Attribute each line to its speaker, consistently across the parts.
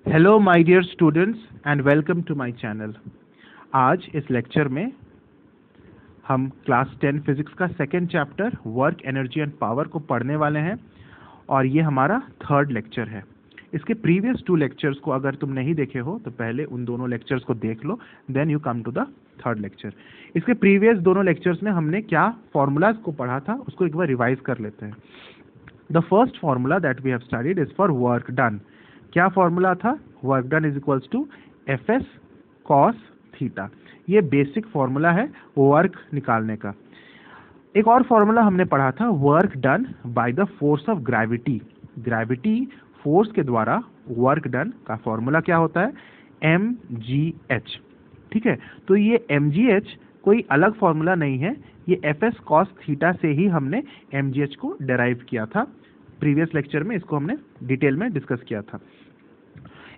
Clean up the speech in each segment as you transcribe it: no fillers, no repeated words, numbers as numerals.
Speaker 1: Hello my dear students and welcome to my channel. आज इस lecture में हम क्लास 10 फिजिक्स का second chapter work energy and power को पढ़ने वाले हैं और ये हमारा थर्ड लेक्चर है। इसके प्रीवियस 2 लेक्चर्स को अगर तुम नहीं देखे हो तो पहले उन दोनों लेक्चर्स को देख लो, then you come to the third lecture. इसके प्रीवियस दोनों लेक्चर्स में हमने क्या फॉर्मूलाज को पढ़ा था उसको एक बार रिवाइज कर लेते हैं। The first formula that we have studied is for work done. क्या फॉर्मूला था? Work done is equals to F S cos theta. ये बेसिक फॉर्मूला है वर्क निकालने का। एक और फॉर्मूला हमने पढ़ा था, work done by the force of gravity. Gravity force के द्वारा वर्क डन का फॉर्मूला क्या होता है? M G H. ठीक है, तो ये एम जी एच कोई अलग फॉर्मूला नहीं है, ये एफ एस कॉस थीटा से ही हमने एम जी एच को डेराइव किया था। प्रीवियस लेक्चर में इसको हमने डिटेल में डिस्कस किया था।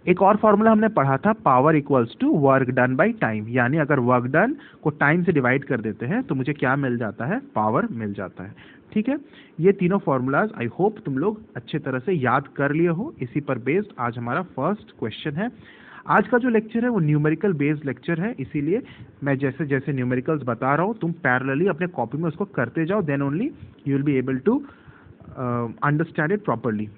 Speaker 1: एक और फॉर्मूला हमने पढ़ा था, power equals to work done by time. यानी अगर वर्क डन को टाइम से डिवाइड कर देते हैं तो मुझे क्या मिल जाता है? पावर मिल जाता है। ठीक है, ये तीनों फॉर्मूलाज आई होप तुम लोग अच्छे तरह से याद कर लिए हो। इसी पर बेस्ड आज हमारा फर्स्ट क्वेश्चन है। आज का जो लेक्चर है वो न्यूमेरिकल बेस्ड लेक्चर है, इसीलिए मैं जैसे जैसे न्यूमेरिकल्स बता रहा हूँ तुम पैरेलली अपने कॉपी में उसको करते जाओ, then only you will be able to understand it properly.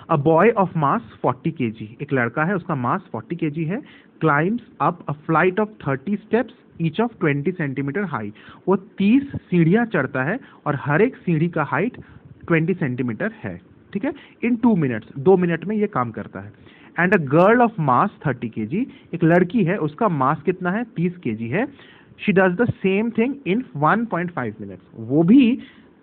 Speaker 1: A boy of mass 40 kg, एक लड़का है उसका मास 40 kg है, climbs up a flight of 30 steps each of 20 centimetre high. वो 30 सीढ़ियाँ चढ़ता है और हर एक सीढ़ी का हाइट 20 सेंटीमीटर है। ठीक है, इन 2 मिनट्स, 2 मिनट में ये काम करता है। And a girl of mass 30 kg, एक लड़की है उसका मास कितना है? 30 kg है। She does the same thing in 1.5 minutes. वो भी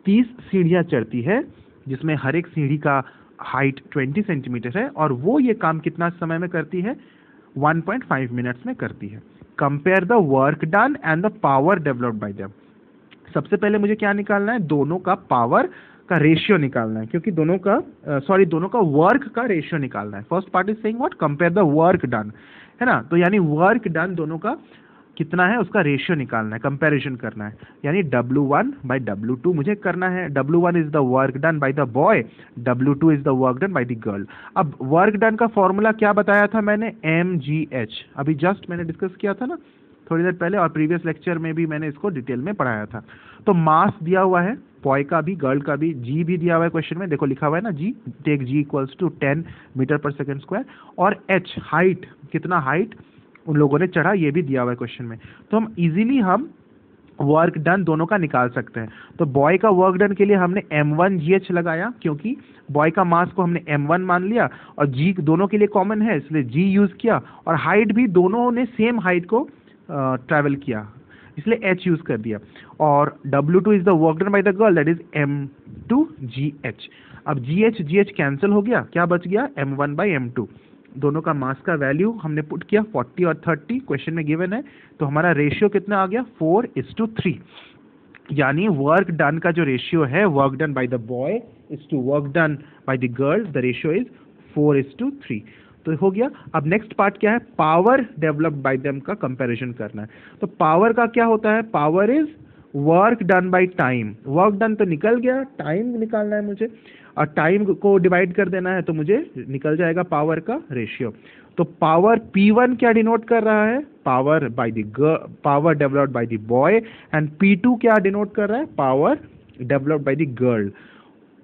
Speaker 1: 30 सीढ़ियाँ चढ़ती है जिसमें हर एक सीढ़ी का हाइट 20 सेंटीमीटर है और वो ये काम कितना समय में करती है? 1.5 मिनट्स में करती है। Compare the work done and the power developed by them. सबसे पहले मुझे क्या निकालना है? दोनों का पावर का रेशियो निकालना है, क्योंकि दोनों का वर्क का रेशियो निकालना है। First part is saying what? Compare the work done, है ना। तो यानी वर्क डन दोनों का कितना है उसका रेशियो निकालना है, कंपैरिजन करना है। यानी W1 बाई W2 मुझे करना है। W1 is the work done by the boy, W2 is the work done by the girl. अब वर्क डन का फॉर्मूला क्या बताया था मैंने? MGH। अभी जस्ट मैंने डिस्कस किया था ना थोड़ी देर पहले, और प्रीवियस लेक्चर में भी मैंने इसको डिटेल में पढ़ाया था। तो मास दिया हुआ है बॉय का भी गर्ल का भी, जी भी दिया हुआ है क्वेश्चन में, देखो लिखा हुआ है ना g, take g equals to 10 metre पर सेकेंड स्क्वायर। और एच हाइट, कितना हाइट उन लोगों ने चढ़ा ये भी दिया हुआ है क्वेश्चन में। तो हम इजीली वर्क डन दोनों का निकाल सकते हैं। तो बॉय का वर्क डन के लिए हमने M1GH लगाया, क्योंकि बॉय का मास को हमने M1 मान लिया और G दोनों के लिए कॉमन है इसलिए G यूज किया, और हाइट भी दोनों ने सेम हाइट को ट्रैवल किया इसलिए H यूज कर दिया। और W2 is the work done by the girl, that is M2GH। अब GH कैंसिल हो गया, क्या बच गया? M1 by M2। दोनों का मास का वैल्यू हमने पुट किया 40 और 30 क्वेश्चन में गिवन है, तो हमारा रेशियो कितना आ गया? 4:3। यानी वर्क डन का जो रेशियो है work done by the boy is to work done by the girl, the ratio is 4:3। तो हो गया। अब नेक्स्ट पार्ट क्या है? पावर डेवलप्ड बाय देम का कंपैरिजन करना है। तो पावर का क्या होता है? Power is work done by time. Work done तो निकल गया, टाइम निकालना है मुझे, और टाइम को डिवाइड कर देना है तो मुझे निकल जाएगा पावर का रेशियो। तो पावर P1 क्या डिनोट कर रहा है? Power developed bye the boy. And P2 क्या डिनोट कर रहा है? Power developed bye the girl.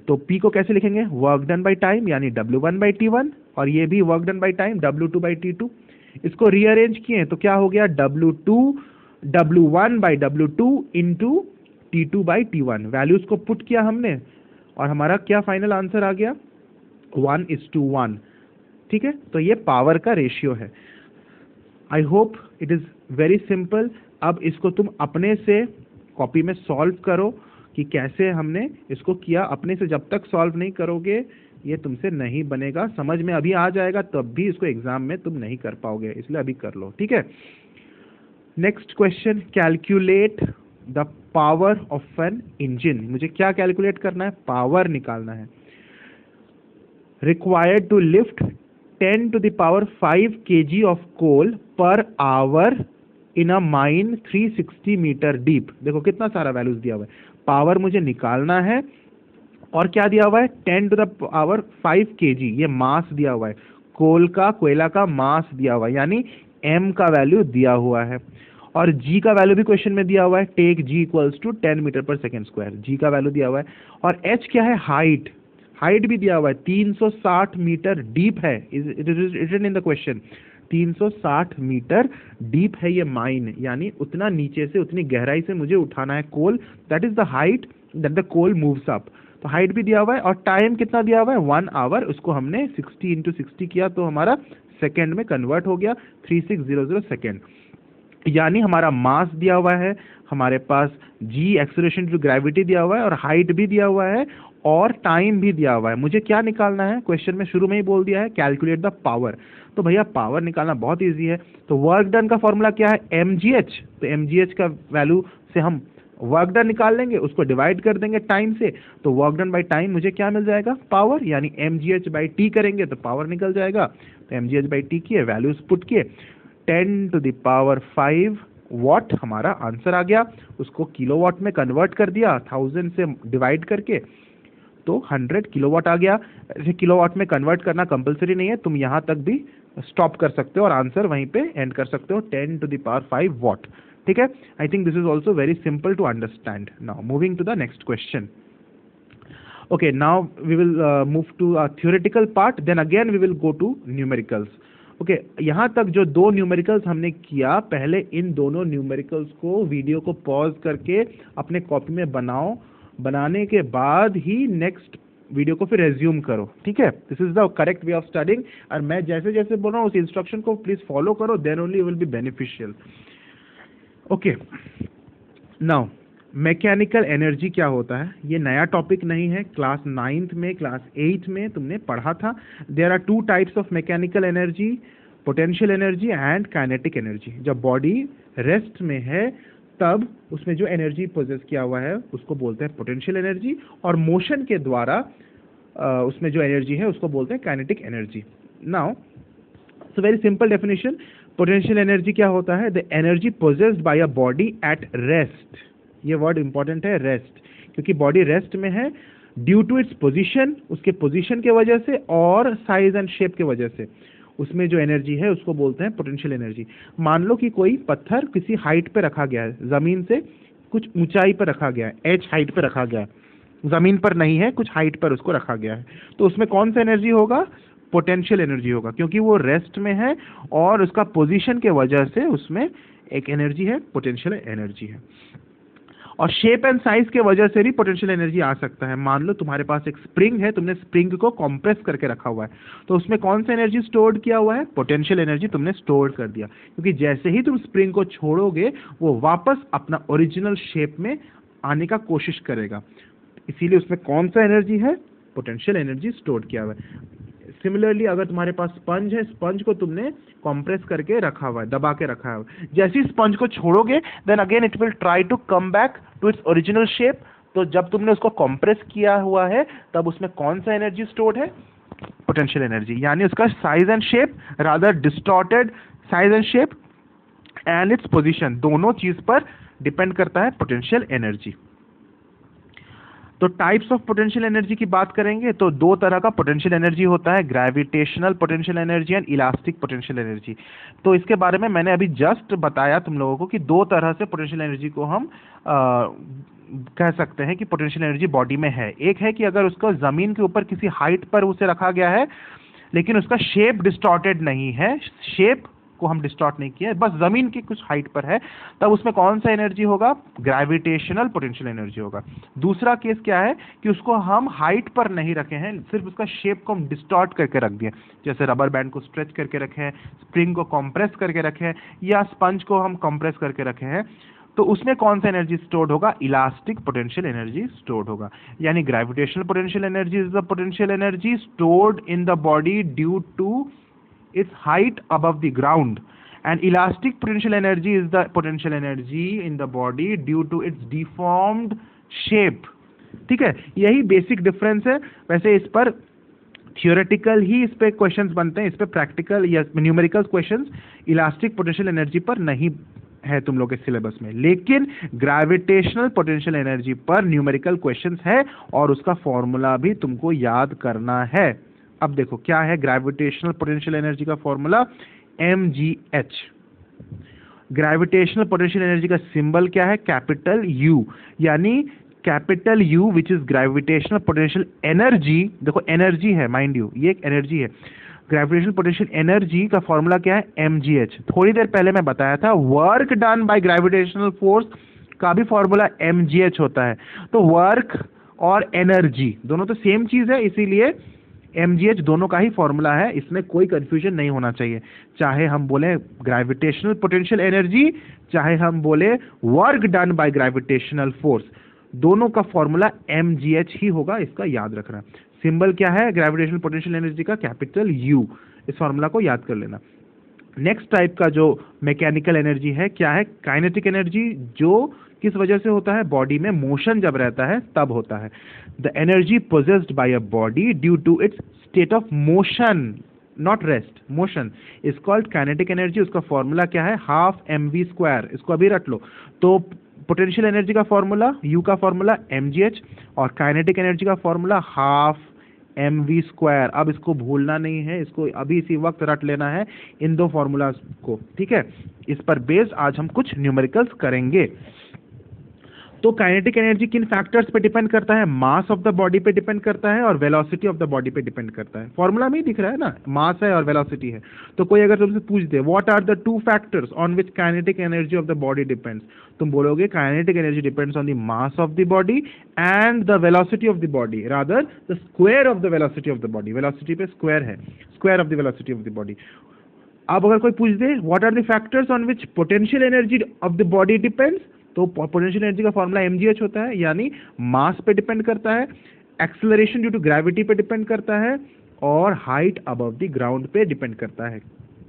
Speaker 1: तो P को कैसे लिखेंगे? वर्क डन बाय टाइम, यानी W1 बाई T1, और ये भी work done by time W2 by T2। इसको रीअरेंज किए तो क्या हो गया? W1 by W2 into T2 by T1। Values को पुट किया हमने और हमारा क्या फाइनल आंसर आ गया? 1:1। ठीक है, तो ये पावर का रेशियो है। I hope it is very simple. अब इसको तुम अपने से कॉपी में सॉल्व करो कि कैसे हमने इसको किया। अपने से जब तक सॉल्व नहीं करोगे ये तुमसे नहीं बनेगा, समझ में अभी आ जाएगा तब भी इसको एग्जाम में तुम नहीं कर पाओगे, इसलिए अभी कर लो। ठीक है, next question, calculate the power of an engine. मुझे क्या कैलकुलेट करना है? पावर निकालना है। Required to lift 10 to the power 5 kg of coal per hour in a mine 360 metre deep. देखो कितना सारा वैल्यूज दिया हुआ है। पावर मुझे निकालना है और क्या दिया हुआ है? 10 to the power 5 kg, ये मास दिया हुआ है। कोयला का मास दिया हुआ है, यानी m का वैल्यू दिया हुआ है, और g का वैल्यू भी क्वेश्चन में दिया हुआ है, take g equals to 10 metre पर सेकेंड स्क्वायर, g का वैल्यू दिया हुआ है, और h क्या है, हाइट भी दिया हुआ है, 360 मीटर डीप है, it is written in the question, 360 metre deep है ये माइन, यानी उतना नीचे से उतनी गहराई से मुझे उठाना है coal, that is the height that the coal moves up. तो हाइट भी दिया हुआ है, और टाइम कितना दिया हुआ है, 1 आवर, उसको हमने 60 इंटू 60 किया तो हमारा सेकेंड में कन्वर्ट हो गया, 3600 सेकेंड। यानी हमारा मास दिया हुआ है, हमारे पास g एक्सेलरेशन टू ग्रेविटी दिया हुआ है, और हाइट भी दिया हुआ है, और टाइम भी दिया हुआ है। मुझे क्या निकालना है, क्वेश्चन में शुरू में ही बोल दिया है, कैलकुलेट द पावर। तो भैया पावर निकालना बहुत इजी है, तो वर्क डन का फॉर्मूला क्या है, mgh। तो mgh का वैल्यू से हम वर्क डन निकाल लेंगे, उसको डिवाइड कर देंगे टाइम से, तो वर्क डन बाई टाइम मुझे क्या मिल जाएगा, पावर, यानी mgh बाई टी करेंगे तो पावर निकल जाएगा। तो mgh बाई टी किए, वैल्यूज पुट किए, 10 टू द पावर 5 वॉट हमारा आंसर आ गया, उसको किलोवाट में कन्वर्ट कर दिया 1000 से डिवाइड करके, तो 100 किलोवाट आ गया। ऐसे किलोवाट में कन्वर्ट करना कंपलसरी नहीं है, तुम यहाँ तक भी स्टॉप कर सकते हो और आंसर वहीं पे एंड कर सकते हो, 10 टू द पावर 5 वॉट। ठीक है, I think this is also very simple to understand. Now moving to the next question. Okay, now we will move to a theoretical part, then again we will go to numericals. Okay, यहाँ तक जो दो numericals हमने किया, पहले इन दोनों numericals को video को पॉज करके अपने कॉपी में बनाओ, बनाने के बाद ही नेक्स्ट वीडियो को फिर रेज्यूम करो, ठीक है। This is the correct way of studying, और मैं जैसे जैसे बोल रहा हूँ उस इंस्ट्रक्शन को प्लीज फॉलो करो, then only will be beneficial. Okay, now mechanical energy क्या होता है, ये नया टॉपिक नहीं है, क्लास 9th में, क्लास 8th में तुमने पढ़ा था। There are 2 types of mechanical energy, potential energy and kinetic energy. जब बॉडी रेस्ट में है तब उसमें जो एनर्जी पोजेस किया हुआ है उसको बोलते हैं पोटेंशियल एनर्जी, और मोशन के द्वारा उसमें जो एनर्जी है उसको बोलते हैं kinetic energy. Now so very simple definition, potential energy क्या होता है, the energy possessed by a body at rest. ये वर्ड इंपॉर्टेंट है, रेस्ट, क्योंकि बॉडी रेस्ट में है ड्यू टू इट्स पोजीशन, उसके पोजीशन के वजह से और साइज एंड शेप के वजह से उसमें जो एनर्जी है उसको बोलते हैं पोटेंशियल एनर्जी। मान लो कि कोई पत्थर किसी हाइट पे रखा गया है, जमीन से कुछ ऊंचाई पर रखा गया है, एच हाइट पे रखा गया है, जमीन पर नहीं है, कुछ हाइट पर उसको रखा गया है, तो उसमें कौन सा एनर्जी होगा, पोटेंशियल एनर्जी होगा, क्योंकि वो रेस्ट में है और उसका पोजीशन के वजह से उसमें एक एनर्जी है, पोटेंशियल एनर्जी है। और शेप एंड साइज के वजह से भी पोटेंशियल एनर्जी आ सकता है। मान लो तुम्हारे पास एक स्प्रिंग है, तुमने स्प्रिंग को कंप्रेस करके रखा हुआ है, तो उसमें कौन सा एनर्जी स्टोर्ड किया हुआ है, पोटेंशियल एनर्जी तुमने स्टोर कर दिया, क्योंकि जैसे ही तुम स्प्रिंग को छोड़ोगे वो वापस अपना ओरिजिनल शेप में आने का कोशिश करेगा, इसीलिए उसमें कौन सा एनर्जी है, पोटेंशियल एनर्जी स्टोर किया हुआ है। सिमिलरली अगर तुम्हारे पास स्पंज है, स्पंज को तुमने कंप्रेस करके रखा हुआ है, दबा के रखा है, जैसे ही स्पंज को छोड़ोगे then again it will try to come back to its original shape. तो जब तुमने उसको कंप्रेस किया हुआ है तब उसमें कौन सा एनर्जी स्टोर्ड है, पोटेंशियल एनर्जी, यानी उसका size and shape, rather distorted size and shape and its position, दोनों चीज पर डिपेंड करता है पोटेंशियल एनर्जी। तो टाइप्स ऑफ पोटेंशियल एनर्जी की बात करेंगे तो दो तरह का पोटेंशियल एनर्जी होता है, gravitational potential energy and elastic potential energy. तो इसके बारे में मैंने अभी जस्ट बताया तुम लोगों को कि दो तरह से पोटेंशियल एनर्जी को हम कह सकते हैं कि पोटेंशियल एनर्जी बॉडी में है। एक है कि अगर उसको जमीन के ऊपर किसी हाइट पर उसे रखा गया है लेकिन उसका शेप डिस्टॉर्टेड नहीं है, शेप को हम डिस्टॉर्ट नहीं किया, बस जमीन की कुछ हाइट पर है, तब उसमें कौन सा एनर्जी होगा, ग्रेविटेशनल पोटेंशियल एनर्जी होगा। दूसरा केस क्या है कि उसको हम हाइट पर नहीं रखे हैं, सिर्फ उसका शेप को हम डिस्टॉर्ट करके रख दिए, जैसे रबर बैंड को स्ट्रेच करके रखे हैं, स्प्रिंग को कंप्रेस करके रखे हैं, या स्पंज को हम कंप्रेस करके रखे हैं, तो उसमें कौन सा एनर्जी स्टोर्ड होगा, इलास्टिक पोटेंशियल एनर्जी स्टोर्ड होगा। यानी gravitational potential energy is the potential energy stored in the body due to its height above the ground, and elastic potential energy is the potential energy in the body due to its deformed shape। ठीक है, यही basic difference है। वैसे इस पर theoretical ही इस पे questions बनते हैं, इस पे प्रैक्टिकल या numerical questions elastic potential energy पर नहीं है तुम लोग के सिलेबस में, लेकिन ग्रेविटेशनल पोटेंशियल एनर्जी पर न्यूमेरिकल क्वेश्चंस है और उसका फॉर्मूला भी तुमको याद करना है। अब देखो क्या है ग्रेविटेशनल पोटेंशियल एनर्जी का formula, mgh। Gravitational potential energy का सिंबल क्या है, कैपिटल यू, यानी capital you which is gravitational potential energy. देखो एनर्जी है, माइंड यू, ये एक एनर्जी है। ग्रेविटेशनल पोटेंशियल एनर्जी का फॉर्मूला क्या है, mgh। थोड़ी देर पहले मैं बताया था work done by gravitational force का भी फॉर्मूला mgh होता है। तो वर्क और एनर्जी दोनों तो सेम चीज है, इसीलिए mgh दोनों का ही फॉर्मूला है, इसमें कोई कंफ्यूजन नहीं होना चाहिए। चाहे हम बोले ग्रेविटेशनल पोटेंशियल एनर्जी, चाहे हम बोले work done by gravitational force, दोनों का फॉर्मूला mgh ही होगा, इसका याद रखना। सिंबल क्या है ग्रेविटेशनल पोटेंशियल एनर्जी का, कैपिटल यू। इस फॉर्मूला को याद कर लेना। नेक्स्ट टाइप का जो मैकेनिकल एनर्जी है क्या है, काइनेटिक एनर्जी, जो किस वजह से होता है, बॉडी में मोशन जब रहता है तब होता है। The energy possessed by a body due to its state of motion, not rest, motion, is called kinetic energy. उसका फॉर्मूला क्या है, हाफ mv²। इसको अभी रट लो। तो पोटेंशियल एनर्जी का फॉर्मूला, यू का फॉर्मूला mgh, और काइनेटिक एनर्जी का फॉर्मूला हाफ mv²। अब इसको भूलना नहीं है, इसको अभी इसी वक्त रट लेना है इन दो फॉर्मूलाज को, ठीक है। इस पर बेस्ड आज हम कुछ न्यूमेरिकल्स करेंगे। तो काइनेटिक एनर्जी किन फैक्टर्स पे डिपेंड करता है, मास ऑफ द बॉडी पे डिपेंड करता है और वेलोसिटी ऑफ द बॉडी पे डिपेंड करता है। फॉर्मूला में ही दिख रहा है ना, मास है और वेलोसिटी है। तो कोई अगर तुमसे पूछ दे what are the two factors on which kinetic energy of the body depends, तुम बोलोगे kinetic energy depends on the mass of the body and the velocity of the body, rather the square of the velocity of the body. Velocity पे square है, square of the velocity of the body. अब अगर कोई पूछ दे what are the factors on which potential energy of the body depends, तो potential energy का formula mgh होता है, यानी मास पे डिपेंड करता है, एक्सेलरेशन ड्यू टू ग्रेविटी पे डिपेंड करता है, और हाइट अबव द ग्राउंड पे डिपेंड करता है।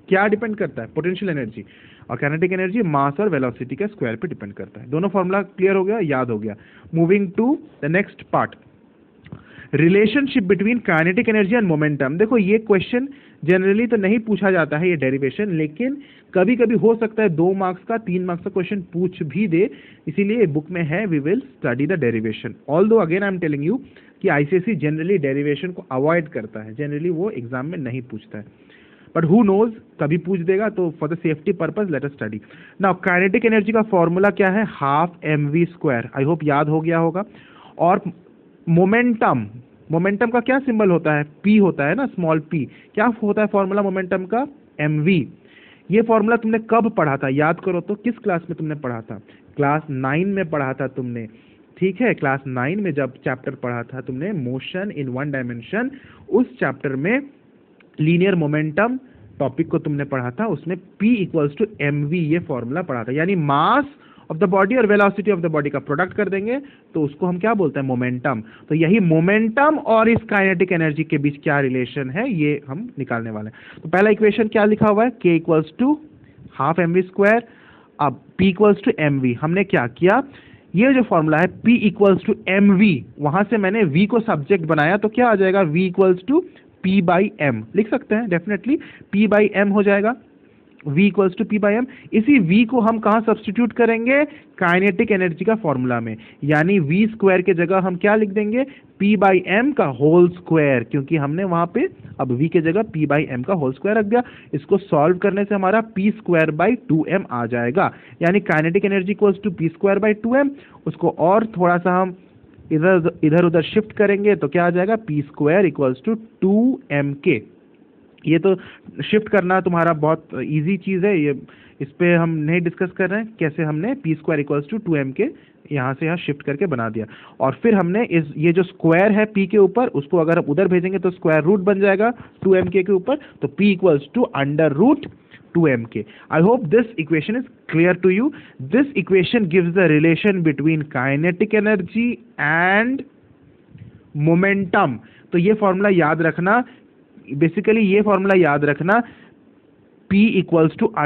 Speaker 1: क्या डिपेंड करता है, पोटेंशियल एनर्जी। और काइनेटिक एनर्जी मास और वेलोसिटी के स्क्वायर पे डिपेंड करता है। दोनों फॉर्मूला क्लियर हो गया, याद हो गया। Moving to the next part, relationship between kinetic energy and momentum. देखो ये क्वेश्चन जनरली तो नहीं पूछा जाता है ये डेरिवेशन, लेकिन कभी कभी हो सकता है 2 मार्क्स का 3 मार्क्स का क्वेश्चन पूछ भी दे, इसीलिए बुक में है we will study the derivation. Although again I am telling you कि आईसीएसई जनरली डेरिवेशन को अवॉइड करता है, जनरली वो एग्जाम में नहीं पूछता है, बट हु नोज कभी पूछ देगा। तो for the safety purpose let us study now. Kinetic energy का फॉर्मूला क्या है, हाफ mv²। आई होप याद हो गया होगा। और मोमेंटम, मोमेंटम का क्या सिंबल होता है, p होता है ना, स्मॉल p। क्या होता है फॉर्मूला मोमेंटम का, mv। ये फॉर्मूला तुमने कब पढ़ा था, याद करो तो, किस क्लास में तुमने पढ़ा था, क्लास 9 में पढ़ा था तुमने, ठीक है। क्लास 9 में जब चैप्टर पढ़ा था तुमने मोशन इन वन डायमेंशन, उस चैप्टर में लीनियर मोमेंटम टॉपिक को तुमने पढ़ा था, उसमें p = mv ये फॉर्मूला पढ़ा था। यानी मास ऑफ द बॉडी और वेलोसिटी ऑफ द बॉडी का प्रोडक्ट कर देंगे तो उसको हम क्या बोलते हैं, मोमेंटम। तो यही मोमेंटम और इस काइनेटिक एनर्जी के बीच क्या रिलेशन है ये हम निकालने वाले हैं। तो पहला इक्वेशन क्या लिखा हुआ है, k = हाफ mv²। अब p = mv। हमने क्या किया, ये जो फॉर्मूला है p = mv, वहां से मैंने v को सब्जेक्ट बनाया, तो क्या आ जाएगा, v = p/m। लिख सकते हैं डेफिनेटली, p/m हो जाएगा, v = p/m। इसी v को हम कहाँ सब्स्टिट्यूट करेंगे, काइनेटिक एनर्जी का फॉर्मूला में, यानी v² के जगह हम क्या लिख देंगे, p/m का होल स्क्वायर, क्योंकि हमने वहां पे अब v के जगह p/m का होल स्क्वायर रख दिया। इसको सॉल्व करने से हमारा p²/2m आ जाएगा, यानी काइनेटिक एनर्जी = p²/2m। उसको और थोड़ा सा हम इधर उधर शिफ्ट करेंगे तो क्या आ जाएगा, p² = 2mk। ये तो शिफ्ट करना तुम्हारा बहुत इजी चीज़ है, ये इस पे हम नहीं डिस्कस कर रहे हैं कैसे हमने p² = 2mk यहाँ से यहाँ शिफ्ट करके बना दिया। और फिर हमने ये जो स्क्वायर है p के ऊपर, उसको अगर आप उधर भेजेंगे तो स्क्वायर रूट बन जाएगा 2mk के ऊपर, तो p = √2mk। I hope this equation is clear to you. This equation gives the relation between kinetic energy and momentum. तो ये फॉर्मूला याद रखना, बेसिकली ये फॉर्मूला याद रखना, p =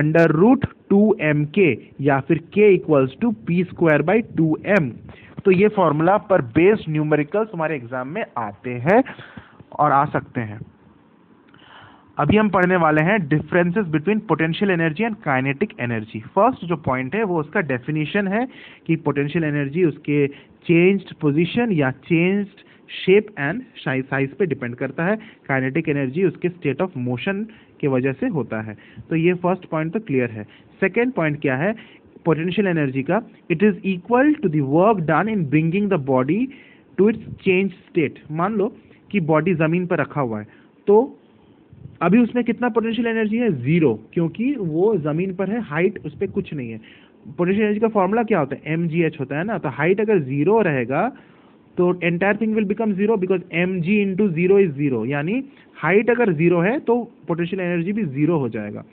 Speaker 1: √2mk या फिर k = p²/2m। तो ये फॉर्मूला पर बेस्ड न्यूमेरिकल्स हमारे एग्जाम में आते हैं और आ सकते हैं। अभी हम पढ़ने वाले हैं differences between potential energy and kinetic energy. First जो पॉइंट है वो उसका डेफिनेशन है कि पोटेंशियल एनर्जी उसके चेंज्ड पोजीशन या चेंज्ड शेप एंड साइज पे डिपेंड करता है, काइनेटिक एनर्जी उसके स्टेट ऑफ मोशन की वजह से होता है। तो ये फर्स्ट पॉइंट तो क्लियर है। सेकेंड पॉइंट क्या है पोटेंशियल एनर्जी का, it is equal to the work done in bringing the body to its change state. मान लो कि बॉडी जमीन पर रखा हुआ है, तो अभी उसमें कितना पोटेंशियल एनर्जी है, 0, क्योंकि वो जमीन पर है, हाइट उस पर कुछ नहीं है। पोटेंशियल एनर्जी का फॉर्मूला क्या होता है, mgh होता है ना। तो हाइट अगर 0 रहेगा तो entire thing will become 0 because mg into 0 is 0, यानी हाइट अगर 0 है तो पोटेंशियल एनर्जी भी 0 हो जाएगा।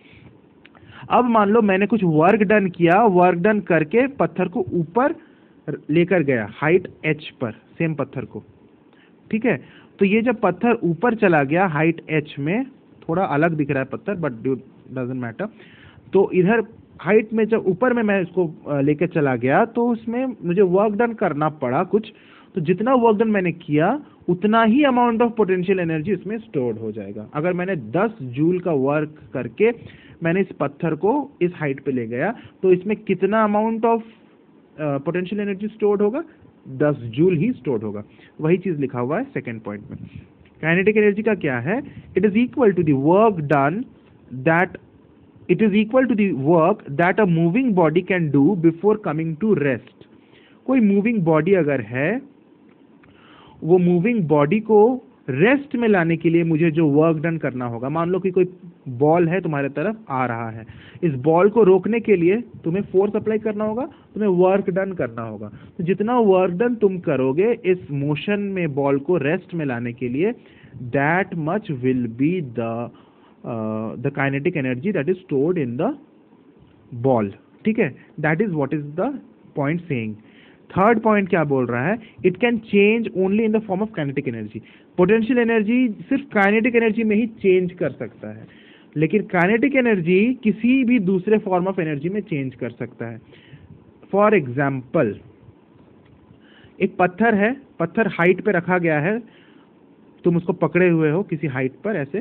Speaker 1: अब मान लो मैंने कुछ वर्क डन किया, वर्क डन करके पत्थर को ऊपर लेकर गया हाइट h पर, सेम पत्थर को, ठीक है। तो ये जब पत्थर ऊपर चला गया हाइट h में, थोड़ा अलग दिख रहा है पत्थर बट डजंट मैटर, तो इधर हाइट में जब ऊपर में मैं इसको लेकर चला गया तो उसमें मुझे वर्क डन करना पड़ा कुछ, तो जितना वर्क डन मैंने किया उतना ही अमाउंट ऑफ पोटेंशियल एनर्जी इसमें स्टोर्ड हो जाएगा। अगर मैंने 10 जूल का वर्क करके मैंने इस पत्थर को इस हाइट पे ले गया तो इसमें कितना amount of potential energy stored होगा, 10 जूल ही स्टोर्ड होगा। वही चीज लिखा हुआ है सेकेंड पॉइंट में। काइनेटिक एनर्जी का क्या है, it is equal to the work done that it is equal to the work that a moving body can do before coming to rest. कोई मूविंग बॉडी अगर है, वो मूविंग बॉडी को rest में लाने के लिए मुझे जो वर्क डन करना होगा, मान लो कि कोई बॉल है तुम्हारे तरफ आ रहा है, इस बॉल को रोकने के लिए तुम्हें फोर्स अप्लाई करना होगा, तुम्हें वर्क डन करना होगा। तो जितना वर्क डन तुम करोगे इस मोशन में बॉल को रेस्ट में लाने के लिए, that much will be the kinetic energy that is stored in the ball, ठीक है। That is what is the point saying. Third point क्या बोल रहा है, it can change only in the form of kinetic energy. Potential energy सिर्फ kinetic energy में ही change कर सकता है, लेकिन काइनेटिक एनर्जी किसी भी दूसरे फॉर्म ऑफ एनर्जी में चेंज कर सकता है। फॉर एग्जाम्पल, एक पत्थर है, पत्थर हाइट पे रखा गया है, तुम उसको पकड़े हुए हो किसी हाइट पर ऐसे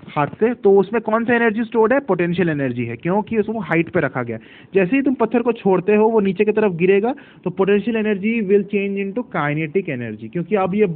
Speaker 1: हाथ से, तो उसमें कौन सा एनर्जी स्टोर्ड है, पोटेंशियल एनर्जी है, क्योंकि उसको हाइट पे रखा गया। जैसे ही तुम पत्थर को छोड़ते हो वो नीचे की तरफ गिरेगा तो potential energy will change into kinetic energy, क्योंकि अब ये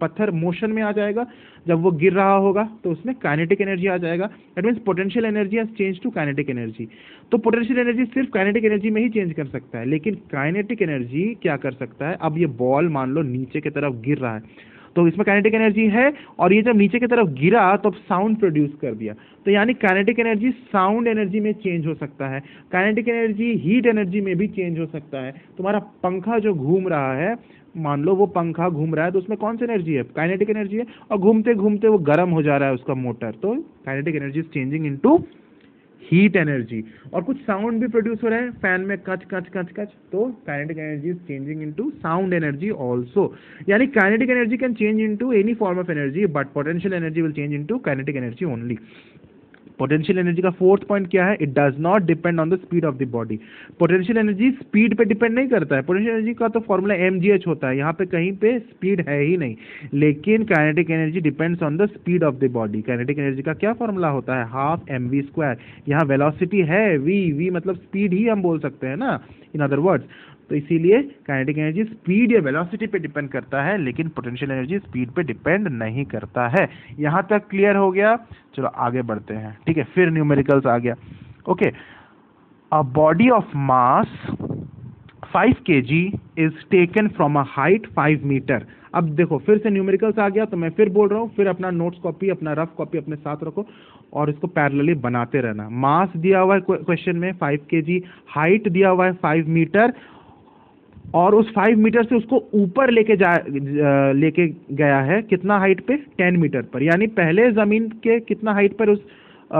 Speaker 1: पत्थर मोशन में आ जाएगा। जब वो गिर रहा होगा तो उसमें काइनेटिक एनर्जी आ जाएगा। That means potential energy has change to kinetic energy. तो पोटेंशियल एनर्जी सिर्फ काइनेटिक एनर्जी में ही चेंज कर सकता है, लेकिन काइनेटिक एनर्जी क्या कर सकता है, अब ये बॉल मान लो नीचे की तरफ गिर रहा है तो इसमें काइनेटिक एनर्जी है, और ये जब नीचे की तरफ गिरा तो साउंड प्रोड्यूस कर दिया, तो यानी काइनेटिक एनर्जी साउंड एनर्जी में चेंज हो सकता है, काइनेटिक एनर्जी हीट एनर्जी में भी चेंज हो सकता है। तुम्हारा पंखा जो घूम रहा है, मान लो वो पंखा घूम रहा है तो उसमें कौन सी एनर्जी है, काइनेटिक एनर्जी है, और घूमते घूमते वो गर्म हो जा रहा है उसका मोटर, तो kinetic energy is changing into heat energy. और कुछ साउंड भी प्रोड्यूस हो रहा है, फैन में कच कच कच कच, तो kinetic energy is changing into sound energy also. यानी kinetic energy can change into any form of energy, but potential energy will change into kinetic energy only. Potential energy का फोर्थ पॉइंट क्या है, it does not depend on the speed of the body. Potential energy speed पे depend नहीं करता है, potential energy का तो formula mgh होता है, यहाँ पे कहीं पे स्पीड है ही नहीं। लेकिन kinetic energy depends on the speed of the body. Kinetic energy का क्या फॉर्मूला होता है, हाफ mv²। यहाँ वेलोसिटी है v मतलब स्पीड ही हम बोल सकते हैं ना, इन अदर वर्ड्स। तो इसीलिए काइनेटिक एनर्जी स्पीड या वेलोसिटी पे डिपेंड करता है, लेकिन पोटेंशियल एनर्जी स्पीड पे डिपेंड नहीं करता है। यहाँ तक क्लियर हो गया, चलो आगे बढ़ते हैं, ठीक है। फिर न्यूमेरिकल्स आ गया, okay. A body of mass 5 kg is taken from a height 5 metre. अब देखो फिर से न्यूमेरिकल्स आ गया, तो मैं फिर बोल रहा हूँ, फिर अपना नोट्स कॉपी, अपना रफ कॉपी अपने साथ रखो और इसको पैरेलली बनाते रहना। मास दिया हुआ है क्वेश्चन में 5 kg, हाइट दिया हुआ है 5 मीटर, और उस 5 मीटर से उसको ऊपर लेके गया है कितना हाइट पे, 10 मीटर पर। यानी पहले जमीन के कितना हाइट पर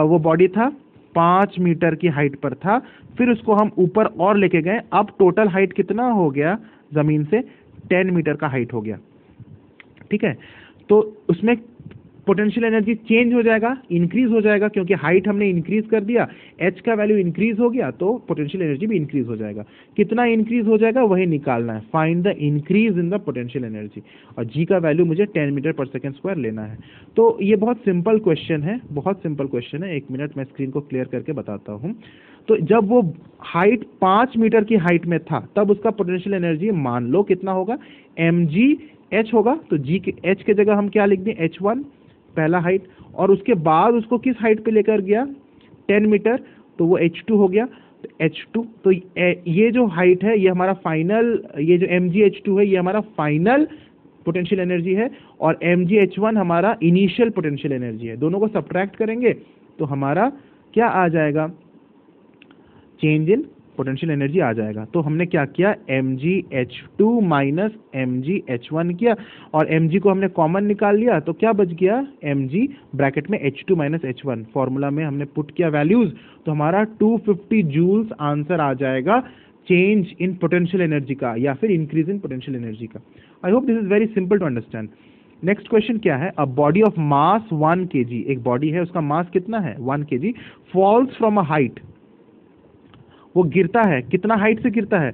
Speaker 1: वो बॉडी था, 5 मीटर की हाइट पर था, फिर उसको हम ऊपर और लेके गए, अब टोटल हाइट कितना हो गया जमीन से, 10 मीटर का हाइट हो गया, ठीक है। तो उसमें पोटेंशियल एनर्जी चेंज हो जाएगा, इंक्रीज हो जाएगा, क्योंकि हाइट हमने इंक्रीज कर दिया, एच का वैल्यू इंक्रीज हो गया तो पोटेंशियल एनर्जी भी इंक्रीज हो जाएगा। कितना इंक्रीज हो जाएगा वही निकालना है, find the increase in the potential energy, और जी का वैल्यू मुझे 10 मीटर पर सेकेंड स्क्वायर लेना है। तो ये बहुत सिंपल क्वेश्चन है, बहुत सिंपल क्वेश्चन है। 1 मिनट मैं स्क्रीन को क्लियर करके बताता हूँ। तो जब वो हाइट 5 मीटर की हाइट में था तब उसका पोटेंशियल एनर्जी मान लो कितना होगा, mgh होगा। तो g के h के जगह हम क्या लिख दें, h1 पहला हाइट, और उसके बाद उसको किस हाइट पे लेकर गया, 10 मीटर, तो वो h2 हो गया। तो h2, तो ये जो हाइट है ये हमारा फाइनल, ये जो mgh2 है ये हमारा फाइनल पोटेंशियल एनर्जी है, और mgh1 हमारा इनिशियल पोटेंशियल एनर्जी है। दोनों को सब्ट्रैक्ट करेंगे तो हमारा क्या आ जाएगा, चेंज इन पोटेंशियल एनर्जी आ जाएगा। तो हमने क्या किया, mgh2 माइनस mgh1 किया, और mg को हमने कॉमन निकाल लिया, तो क्या बच गया, mg ब्रैकेट में h2 माइनस h1, फॉर्मूला में हमने पुट किया वैल्यूज, तो हमारा 250 जूल्स आंसर आ जाएगा चेंज इन पोटेंशियल एनर्जी का, या फिर इंक्रीज इन पोटेंशियल एनर्जी का। I hope this is very simple to understand. Next question क्या है, a body of mass 1 kg, एक बॉडी है उसका मास कितना है 1 kg, falls from a height, वो गिरता है, कितना हाइट से गिरता है,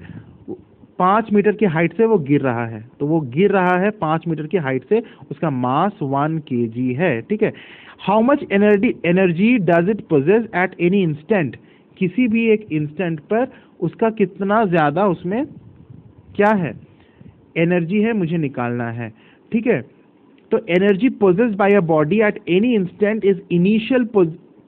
Speaker 1: 5 मीटर की हाइट से वो गिर रहा है। तो वो गिर रहा है 5 मीटर की हाइट से, उसका मास 1 kg है, ठीक है। How much energy does it possess at any instant, किसी भी एक इंस्टेंट पर उसका कितना ज्यादा उसमें क्या है, एनर्जी है, मुझे निकालना है, ठीक है। तो energy possessed by a body at any instant is initial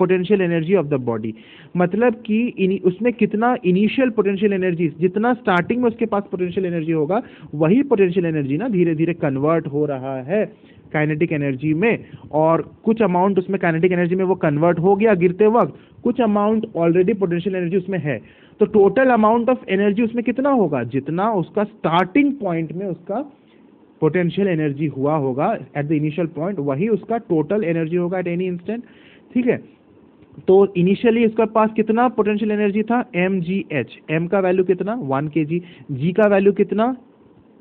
Speaker 1: potential energy of the body, मतलब कि उसमें कितना इनिशियल पोटेंशियल एनर्जी, जितना स्टार्टिंग में उसके पास पोटेंशियल एनर्जी होगा वही पोटेंशियल एनर्जी ना धीरे धीरे कन्वर्ट हो रहा है काइनेटिक एनर्जी में, और कुछ अमाउंट उसमें काइनेटिक एनर्जी में वो कन्वर्ट हो गया गिरते वक्त, कुछ अमाउंट ऑलरेडी पोटेंशियल एनर्जी उसमें है। तो टोटल अमाउंट ऑफ एनर्जी उसमें कितना होगा, जितना उसका स्टार्टिंग पॉइंट में उसका पोटेंशियल एनर्जी हुआ होगा एट द इनिशियल पॉइंट, वही उसका टोटल एनर्जी होगा एट एनी इंस्टेंट, ठीक है। तो इनिशियली इसके पास कितना पोटेंशियल एनर्जी था, mgh, m का वैल्यू कितना 1 kg, g का वैल्यू कितना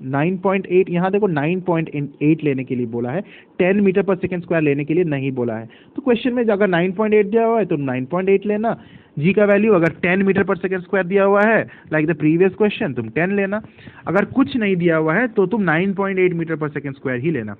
Speaker 1: 9.8, यहाँ देखो 9.8 लेने के लिए बोला है, 10 मीटर पर सेकेंड स्क्वायर लेने के लिए नहीं बोला है। तो क्वेश्चन में अगर 9.8 दिया हुआ है तो 9.8 लेना, g का वैल्यू अगर 10 मीटर पर सेकेंड स्क्वायर दिया हुआ है लाइक द प्रीवियस क्वेश्चन तुम 10 लेना, अगर कुछ नहीं दिया हुआ है तो तुम 9.8 मीटर पर सेकेंड स्क्वायर ही लेना।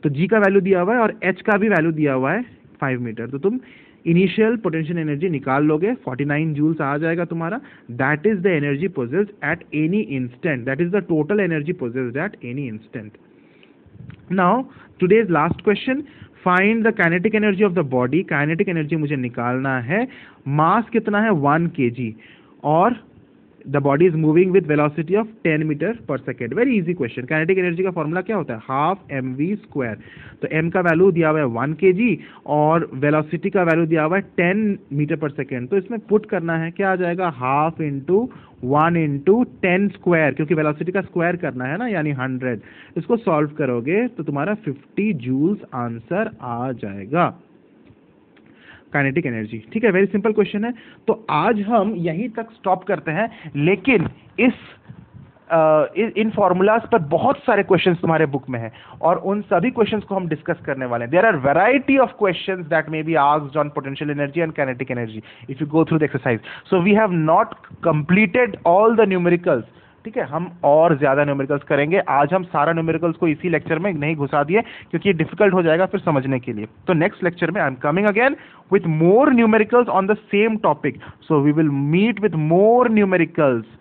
Speaker 1: तो g का वैल्यू दिया हुआ है और h का भी वैल्यू दिया हुआ है 5 मीटर, तो तुम इनिशियल पोटेंशियल एनर्जी निकाल लोगे, 49 जूल्स आ जाएगा तुम्हारा। That is the energy possessed at any instant, that is the total energy possessed at any instant. Now today's last question, find the kinetic energy of the body, kinetic energy मुझे निकालना है, mass कितना है 1 kg, और the body is moving with velocity of 10 metre पर second. Very easy question. Kinetic energy का formula क्या होता है, हाफ mv²। तो m का वैल्यू दिया हुआ है 1 kg और वेलोसिटी का वैल्यू दिया हुआ है 10 मीटर पर सेकेंड, तो इसमें पुट करना है, क्या आ जाएगा, हाफ इंटू 1 इंटू 10 स्क्वायर, क्योंकि वेलोसिटी का स्क्वायर करना है ना, यानी 100। इसको सॉल्व करोगे तो तुम्हारा 50 जूल्स आंसर आ जाएगा काइनेटिक एनर्जी, ठीक है। वेरी सिंपल क्वेश्चन है। तो आज हम यहीं तक स्टॉप करते हैं, लेकिन इन फॉर्मूलाज पर बहुत सारे क्वेश्चंस तुम्हारे बुक में हैं और उन सभी क्वेश्चंस को हम डिस्कस करने वाले हैं। There are variety of questions that may be asked on potential energy and kinetic energy if you go through the exercise. So we have not completed all the numericals, ठीक है, हम और ज्यादा न्यूमेरिकल्स करेंगे। आज हम सारा न्यूमेरिकल्स को इसी लेक्चर में नहीं घुसा दिए क्योंकि ये डिफिकल्ट हो जाएगा फिर समझने के लिए। तो नेक्स्ट लेक्चर में I am coming again with more numericals on the same topic, so we will meet with more numericals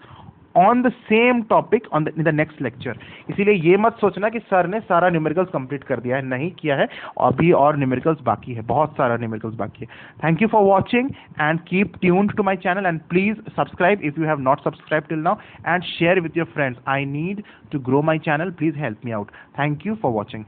Speaker 1: on the same topic in the next lecture. इसीलिए ये मत सोचना कि सर ने सारा न्यूमेरिकल्स कंप्लीट कर दिया है, नहीं किया है, अभी और न्यूमेरिकल्स बाकी है, बहुत सारा न्यूमेरिकल्स बाकी है। Thank you for watching and keep tuned to my channel and please subscribe if you have not subscribe till now and share with your friends. I need to grow my channel, please help me out. Thank you for watching.